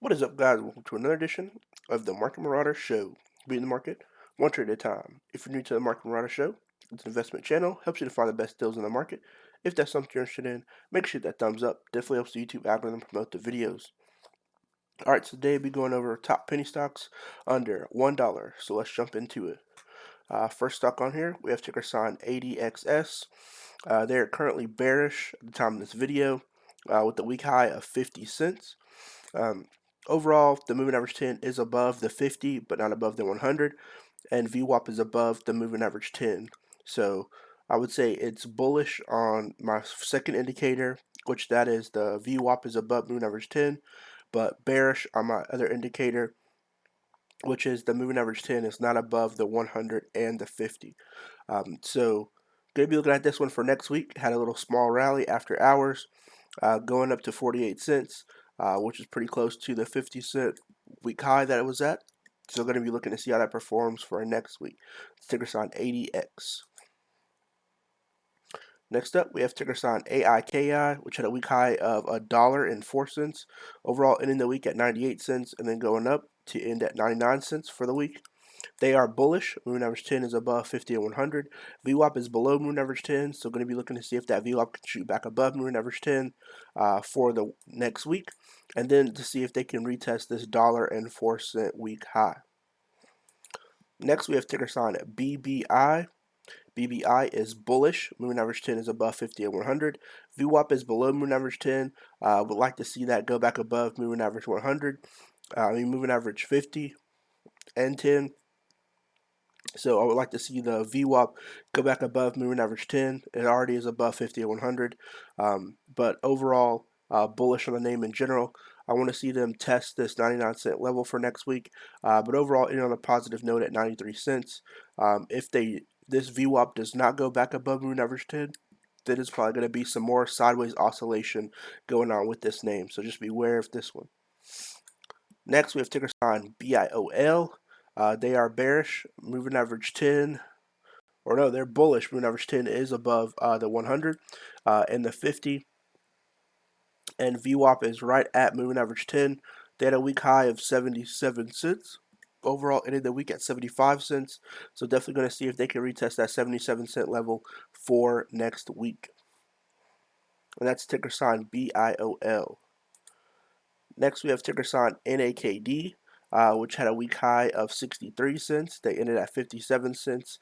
What is up, guys? Welcome to another edition of the Market Marauder Show. Beating the market one trade at a time. If you're new to the Market Marauder Show, it's an investment channel, helps you to find the best deals in the market. If that's something you're interested in, make sure you hit that thumbs up. Definitely helps the YouTube algorithm promote the videos. Alright, so today we'll be going over top penny stocks under $1. So let's jump into it. First stock on here, we have ticker sign ADXS. They're currently bearish at the time of this video with a week high of 50 cents. Overall, the moving average 10 is above the 50, but not above the 100, and VWAP is above the moving average 10. So I would say it's bullish on my second indicator, which that is the VWAP is above moving average 10, but bearish on my other indicator, which is the moving average 10 is not above the 100 and the 50. So going to be looking at this one for next week. Had a little small rally after hours, going up to 48 cents, which is pretty close to the 50-cent week high that it was at. So going to be looking to see how that performs for next week. Ticker sign ADX. Next up, we have ticker sign AIKI, which had a week high of $1.04. Overall, ending the week at 98 cents and then going up to end at 99 cents for the week. They are bullish. Moving average 10 is above 50 and 100. VWAP is below moving average 10, so going to be looking to see if that VWAP can shoot back above moving average 10 for the next week, and then to see if they can retest this $1.04 week high. Next, we have ticker sign BBI. BBI is bullish. Moving average 10 is above 50 and 100. VWAP is below moving average 10. Would like to see that go back above moving average 100. Moving average 50 and 10. So I would like to see the VWAP go back above moving average 10. It already is above 50 and 100. But overall, bullish on the name in general. I want to see them test this 99-cent level for next week. But overall, on a positive note at 93 cents. If this VWAP does not go back above moving average 10, then it's probably going to be some more sideways oscillation going on with this name. So just beware of this one. Next, we have ticker sign BIOL. They are bearish. Moving average 10, or no, they're bullish. Moving average 10 is above the 100 and the 50. And VWAP is right at moving average 10. They had a week high of 77 cents. Overall, ended the week at 75 cents. So definitely going to see if they can retest that 77-cent level for next week. And that's ticker sign BIOL. Next, we have ticker sign NAKD, which had a week high of 63 cents. They ended at 57 cents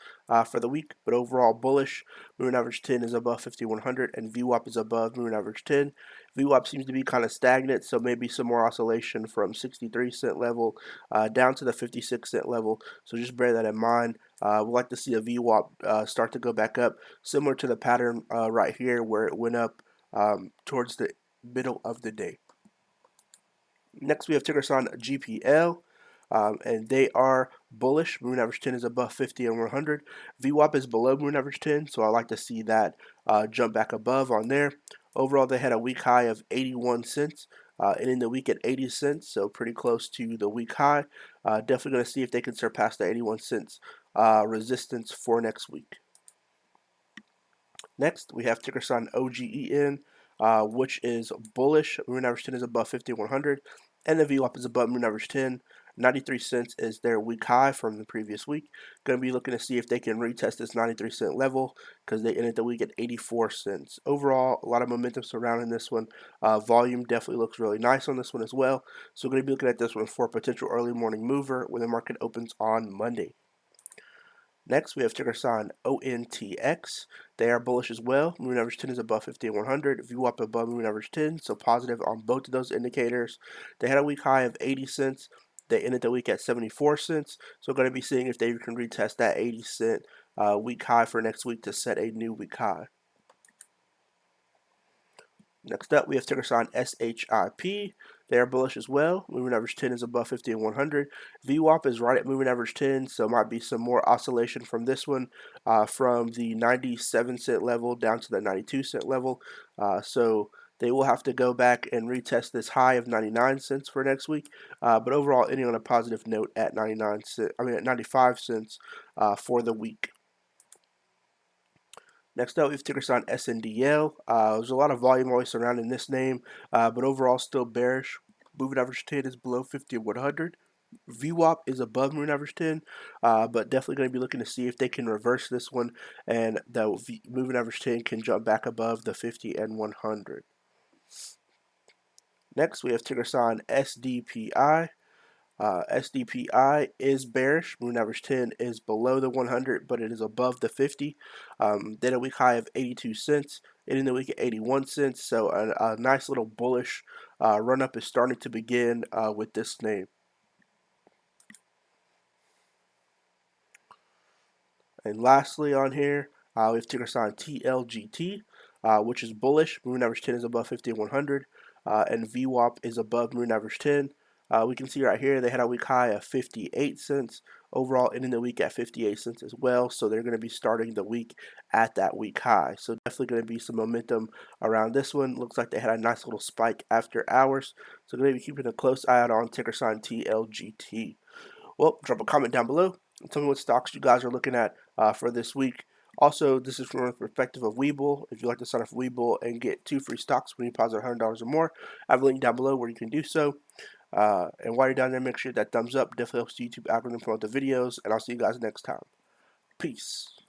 for the week, but overall bullish. Moving average 10 is above 5100, and VWAP is above moving average 10. VWAP seems to be kind of stagnant, so maybe some more oscillation from 63-cent level down to the 56-cent level. So just bear that in mind. We'd like to see a VWAP start to go back up, similar to the pattern right here where it went up towards the middle of the day. Next, we have ticker sign GPL, and they are bullish. Moving average 10 is above 50 and 100. VWAP is below moving average 10, so I like to see that jump back above on there. Overall, they had a week high of 81 cents, ending the week at 80 cents, so pretty close to the week high. Definitely going to see if they can surpass the 81 cents resistance for next week. Next, we have ticker sign OGEN, which is bullish. Moving average 10 is above 50 100, and the VWAP is above moving average 10. 93 cents is their week high from the previous week. Going to be looking to see if they can retest this 93-cent level because they ended the week at 84 cents. Overall, a lot of momentum surrounding this one. Volume definitely looks really nice on this one as well. So we're going to be looking at this one for a potential early morning mover when the market opens on Monday. Next, we have ticker sign ontx. They are bullish as well. Moving average 10 is above 50 and 100. VWAP above moving average 10, so positive on both of those indicators. They had a week high of 80 cents. They ended the week at 74 cents. So going to be seeing if they can retest that 80-cent week high for next week to set a new week high. Next up, we have ticker sign SHIP. They are bullish as well. Moving average 10 is above 50 and 100. VWAP is right at moving average 10, so might be some more oscillation from this one, from the 97-cent level down to the 92-cent level. So they will have to go back and retest this high of 99 cents for next week. But overall, ending on a positive note at 95 cents for the week. Next up, we have ticker sign SNDL. There's a lot of volume always surrounding this name, but overall still bearish. moving average 10 is below 50 and 100. Vwap is above moving average 10, but definitely going to be looking to see if they can reverse this one and the moving average 10 can jump back above the 50 and 100. Next, we have ticker sign SDPI. SDPI is bearish. Moving average 10 is below the 100, but it is above the 50. Then a week high of 82 cents, ending the week at 81 cents. So a nice little bullish run up is starting to begin with this name. And lastly on here, we have ticker sign tlgt, which is bullish. Moving average 10 is above 50 and 100, and Vwap is above moving average 10. We can see right here they had a week high of 58 cents. Overall, ending the week at 58 cents as well. So they're going to be starting the week at that week high. So definitely going to be some momentum around this one. Looks like they had a nice little spike after hours. So going to be keeping a close eye out on ticker sign tlgt. Well, drop a comment down below and tell me what stocks you guys are looking at for this week. Also, this is from the perspective of Webull. If you'd like to sign up for Webull and get 2 free stocks when you deposit $100 or more, I have a link down below where you can do so. And while you're down there, make sure that thumbs up definitely helps the YouTube algorithm promote the videos. And I'll see you guys next time. Peace.